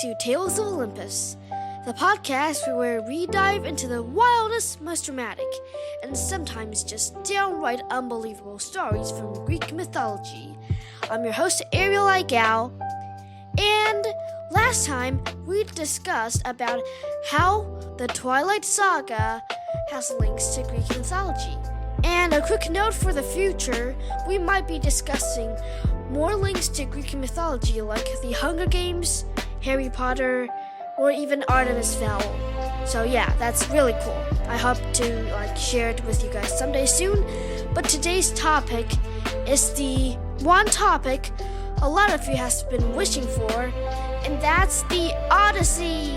to Tales of Olympus, the podcast where we dive into the wildest, most dramatic, and sometimes just downright unbelievable stories from Greek mythology. I'm your host, Ariel, and last time we discussed about how the Twilight Saga has links to Greek mythology. And a quick note for the future, we might be discussing more links to Greek mythology like the Hunger Games, Harry Potter, or even Artemis Fowl. So yeah, that's really cool. I hope to share it with you guys someday soon. But today's topic is the one topic a lot of you have been wishing for, and that's the Odyssey.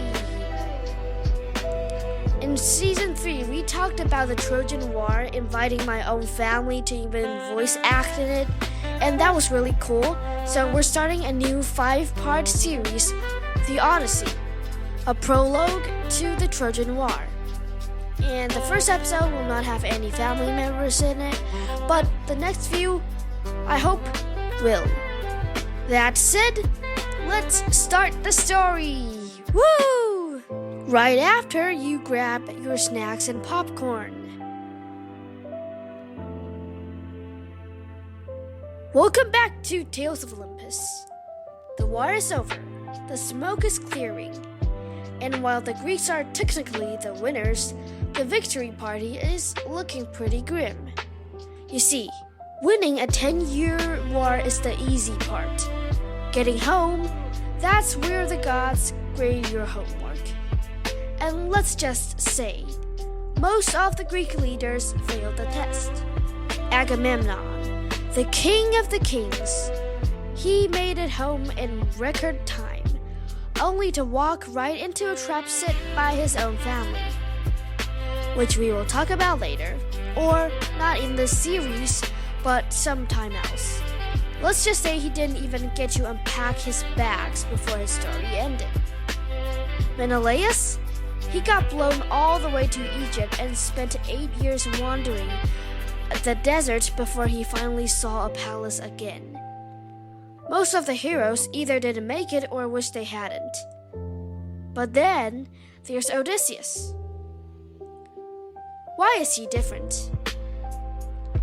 In Season 3, we talked about the Trojan War, inviting my own family to even voice act in it, and that was really cool. So we're starting a new 5-part series, The Odyssey, a prologue to the Trojan War. And the first episode will not have any family members in it, but the next few, I hope, will. That said, let's start the story! Woo! Right after you grab your snacks and popcorn. Welcome back to Tales of Olympus. The war is over, the smoke is clearing, and while the Greeks are technically the winners, the victory party is looking pretty grim. You see, winning a 10-year war is the easy part. Getting home, that's where the gods grade your homework. And let's just say, most of the Greek leaders failed the test. Agamemnon, the king of the kings, he made it home in record time, only to walk right into a trap set by his own family, which we will talk about later, or not in this series, but sometime else. Let's just say he didn't even get to unpack his bags before his story ended. Menelaus? He got blown all the way to Egypt and spent 8 years wandering the desert before he finally saw a palace again. Most of the heroes either didn't make it or wish they hadn't. But then there's Odysseus. Why is he different?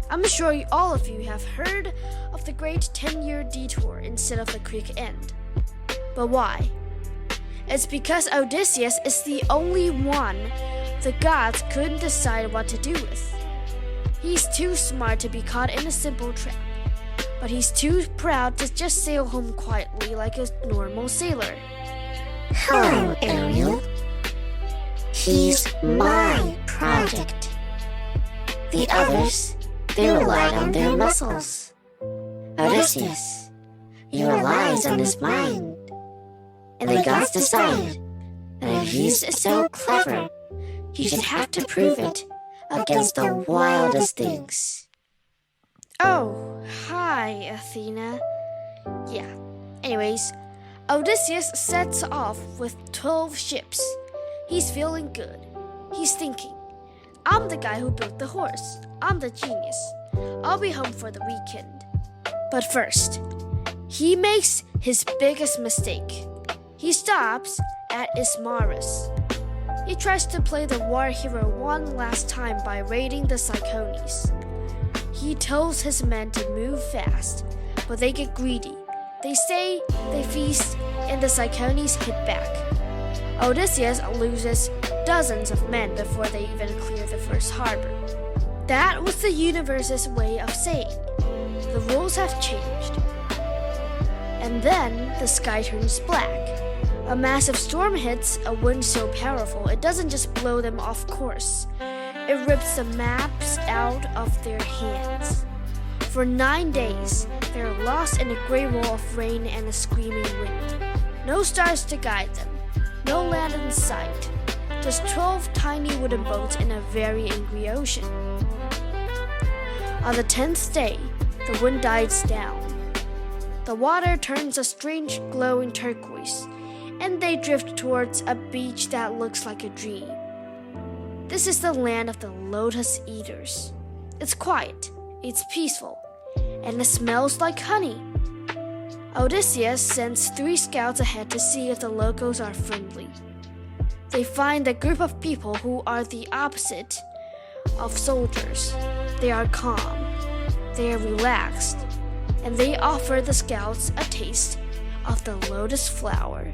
I'm sure all of you have heard of the great 10-year detour instead of the quick end. But why? It's because Odysseus is the only one the gods couldn't decide what to do with. He's too smart to be caught in a simple trap, but he's too proud to just sail home quietly like a normal sailor. Hello, Ariel. He's my project. The others, they relied on their muscles. Odysseus, he relies on his mind. And the gods decided that if he's so clever, he should have to prove it against the wildest things. Oh, hi, Athena. Yeah. Anyways, Odysseus sets off with 12 ships. He's feeling good. He's thinking, I'm the guy who built the horse. I'm the genius. I'll be home for the weekend. But first, he makes his biggest mistake. He stops at Ismarus. He tries to play the war hero one last time by raiding the Cyclones. He tells his men to move fast, but they get greedy. They say, they feast, and the Cyclones hit back. Odysseus loses dozens of men before they even clear the first harbor. That was the universe's way of saying, the rules have changed. And then the sky turns black. A massive storm hits, a wind so powerful it doesn't just blow them off course. It rips the maps out of their hands. For 9 days, they're lost in a gray wall of rain and a screaming wind. No stars to guide them, no land in sight. Just 12 tiny wooden boats in a very angry ocean. On the 10th day, the wind dies down. The water turns a strange glowing turquoise, and they drift towards a beach that looks like a dream. This is the land of the Lotus Eaters. It's quiet, it's peaceful, and it smells like honey. Odysseus sends 3 scouts ahead to see if the locals are friendly. They find a group of people who are the opposite of soldiers. They are calm, they are relaxed, and they offer the scouts a taste of the lotus flower.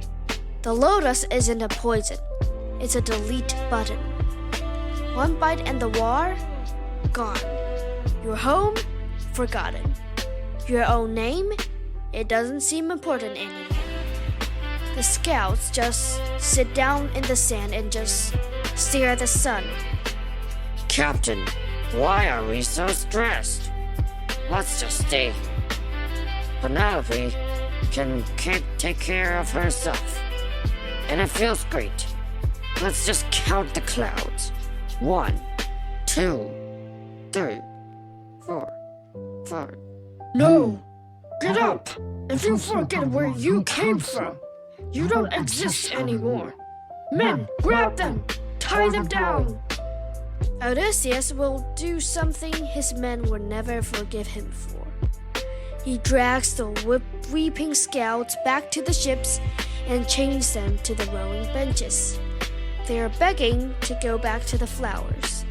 The lotus isn't a poison, it's a delete button. 1 bite and the war, gone. Your home, forgotten. Your own name, it doesn't seem important anymore. The scouts just sit down in the sand and just stare at the sun. Captain, why are we so stressed? Let's just stay here. Penelope can take care of herself. And it feels great. Let's just count the clouds. 1, 2, 3, 4, 5. No! Get up! If you forget where you came from, you don't exist anymore. Men, grab them! Tie them down! Odysseus will do something his men will never forgive him for. He drags the weeping scouts back to the ships and chains them to the rowing benches. They are begging to go back to the flowers.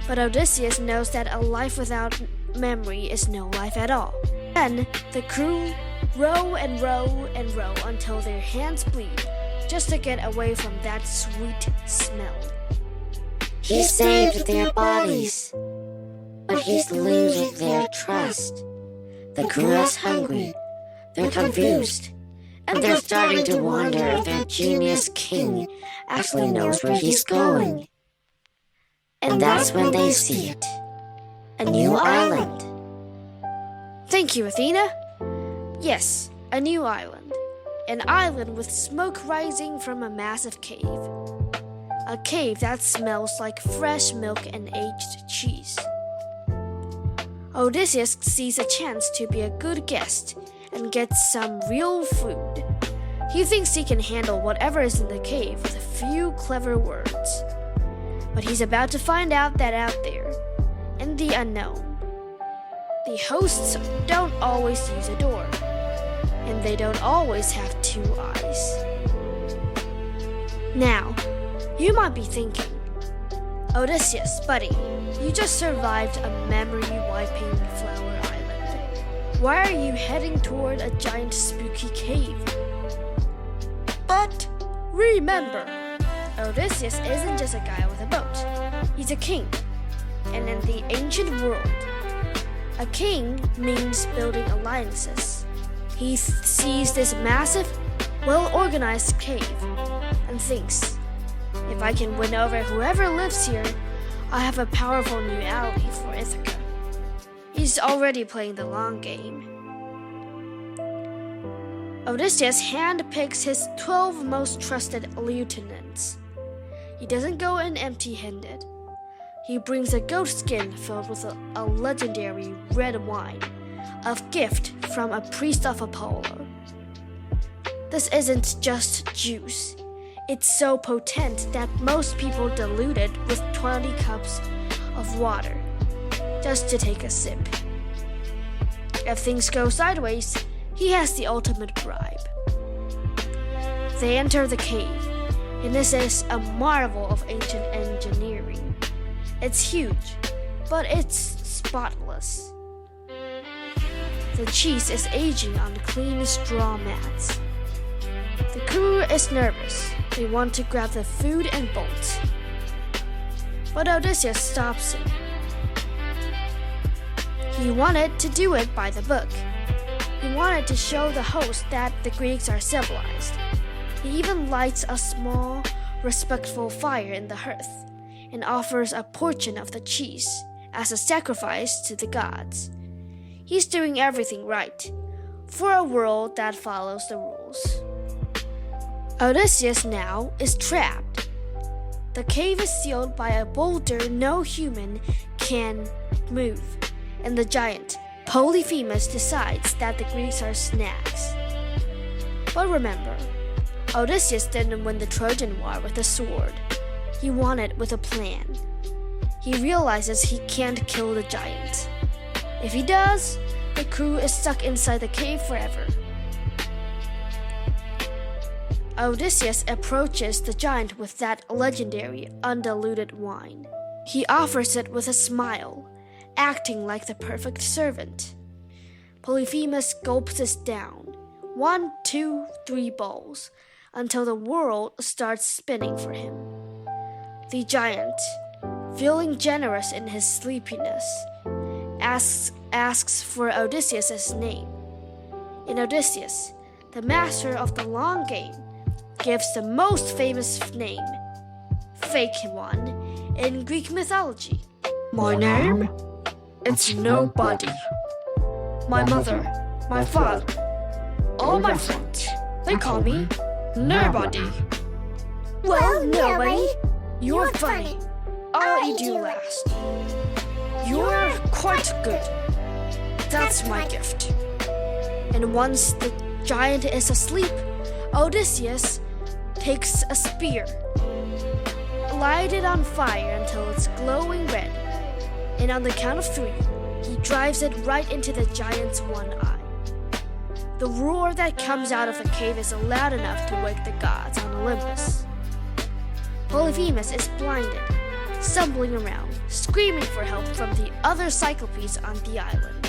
But Odysseus knows that a life without memory is no life at all. Then the crew row and row and row until their hands bleed, just to get away from that sweet smell. He saved their bodies, but he's losing their trust. The crew is hungry, they're confused, and they're starting to wonder if their genius king actually knows where he's going. And that's when they see it. A new island. Thank you, Athena. Yes, a new island. An island with smoke rising from a massive cave. A cave that smells like fresh milk and aged cheese. Odysseus sees a chance to be a good guest and gets some real food. He thinks he can handle whatever is in the cave with a few clever words. But he's about to find out that out there, in the unknown, the hosts don't always use a door, and they don't always have 2 eyes. Now, you might be thinking, Odysseus, buddy, you just survived a memory-wiping flower island. Why are you heading toward a giant spooky cave? But remember, Odysseus isn't just a guy with a boat. He's a king. And in the ancient world, a king means building alliances. He sees this massive, well-organized cave and thinks, if I can win over whoever lives here, I have a powerful new ally for Ithaca. He's already playing the long game. Odysseus handpicks his 12 most trusted lieutenants. He doesn't go in empty-handed. He brings a goat skin filled with a legendary red wine, a gift from a priest of Apollo. This isn't just juice. It's so potent that most people dilute it with 20 cups of water, just to take a sip. If things go sideways, he has the ultimate bribe. They enter the cave, and this is a marvel of ancient engineering. It's huge, but it's spotless. The cheese is aging on clean straw mats. The crew is nervous. They want to grab the food and bolt. But Odysseus stops him. He wanted to do it by the book. He wanted to show the host that the Greeks are civilized. He even lights a small, respectful fire in the hearth and offers a portion of the cheese as a sacrifice to the gods. He's doing everything right for a world that follows the rules. Odysseus now is trapped. The cave is sealed by a boulder no human can move, and the giant Polyphemus decides that the Greeks are snags. But remember, Odysseus didn't win the Trojan War with a sword. He won it with a plan. He realizes he can't kill the giant. If he does, the crew is stuck inside the cave forever. Odysseus approaches the giant with that legendary undiluted wine. He offers it with a smile, acting like the perfect servant. Polyphemus gulps it down, 1, 2, 3 bowls, until the world starts spinning for him. The giant, feeling generous in his sleepiness, asks for Odysseus' name. And Odysseus, the master of the long game, gives the most famous name, fake one, in Greek mythology. My name? It's nobody. My mother, my father, all my friends, they call me nobody. Well, nobody. You're funny. I'll eat you last. You're quite good. That's my gift. And once the giant is asleep, Odysseus takes a spear, light it on fire until it's glowing red, and on the count of 3, he drives it right into the giant's one eye. The roar that comes out of the cave is loud enough to wake the gods on Olympus. Polyphemus is blinded, stumbling around, screaming for help from the other Cyclopes on the island.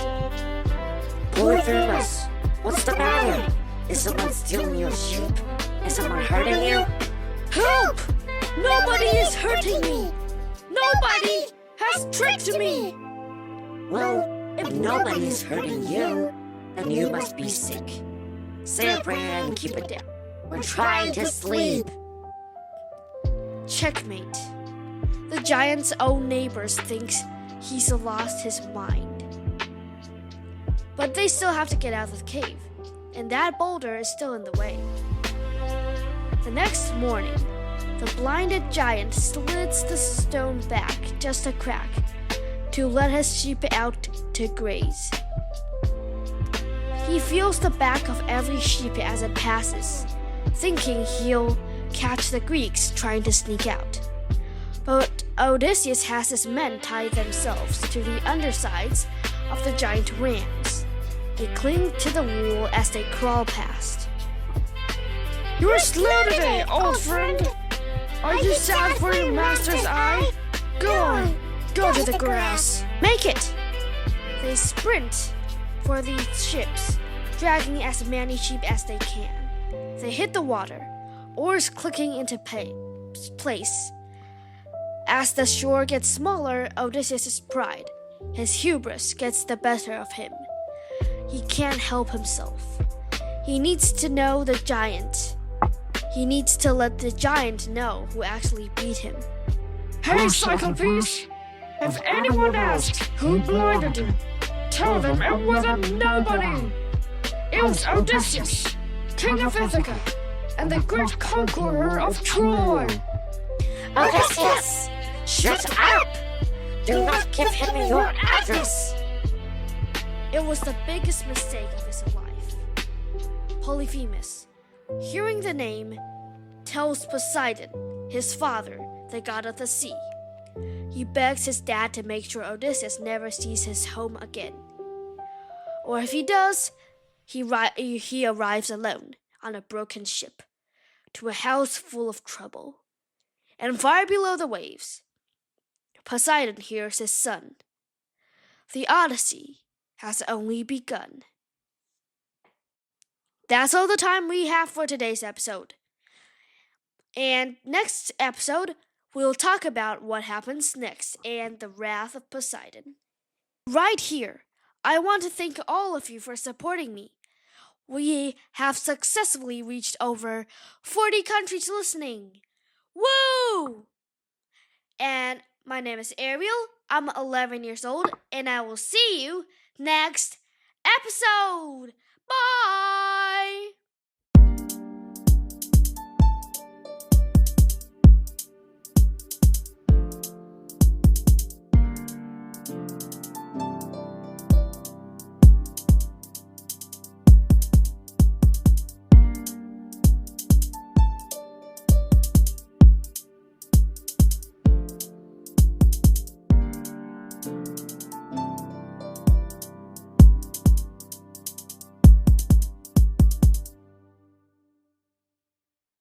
Polyphemus, what's the matter? Is someone stealing your sheep? Is someone hurting you? Help! Nobody is hurting me! Nobody has tricked me! Well, if nobody is hurting you, then you must be sick. Say a prayer and keep it down. We're trying to sleep. Checkmate. The giant's own neighbors think he's lost his mind. But they still have to get out of the cave, and that boulder is still in the way. The next morning, the blinded giant slids the stone back just a crack to let his sheep out to graze. He feels the back of every sheep as it passes, thinking he'll catch the Greeks trying to sneak out. But Odysseus has his men tie themselves to the undersides of the giant rams. They cling to the wool as they crawl past. You're slow today, old friend. Are you sad for your master's eye? Go on, go to the grass. Make it! They sprint for the ships, dragging as many sheep as they can. They hit the water, oars clicking into place. As the shore gets smaller, Odysseus' pride, his hubris, gets the better of him. He can't help himself. He needs to know the giant. He needs to let the giant know who actually beat him. Hey, Cyclops! If anyone asks who blinded you, tell them it wasn't nobody. It was Odysseus, king of Ithaca, and the great conqueror of Troy. Odysseus, shut up! Do not give him your address. It was the biggest mistake of his life. Polyphemus, hearing the name, tells Poseidon, his father, the god of the sea. He begs his dad to make sure Odysseus never sees his home again. Or if he does, he arrives alone on a broken ship to a house full of trouble. And far below the waves, Poseidon hears his son. The Odyssey has only begun. That's all the time we have for today's episode. And next episode, we'll talk about what happens next and the wrath of Poseidon. Right here, I want to thank all of you for supporting me. We have successfully reached over 40 countries listening. Woo! And my name is Ariel. I'm 11 years old, and I will see you next episode. Bye!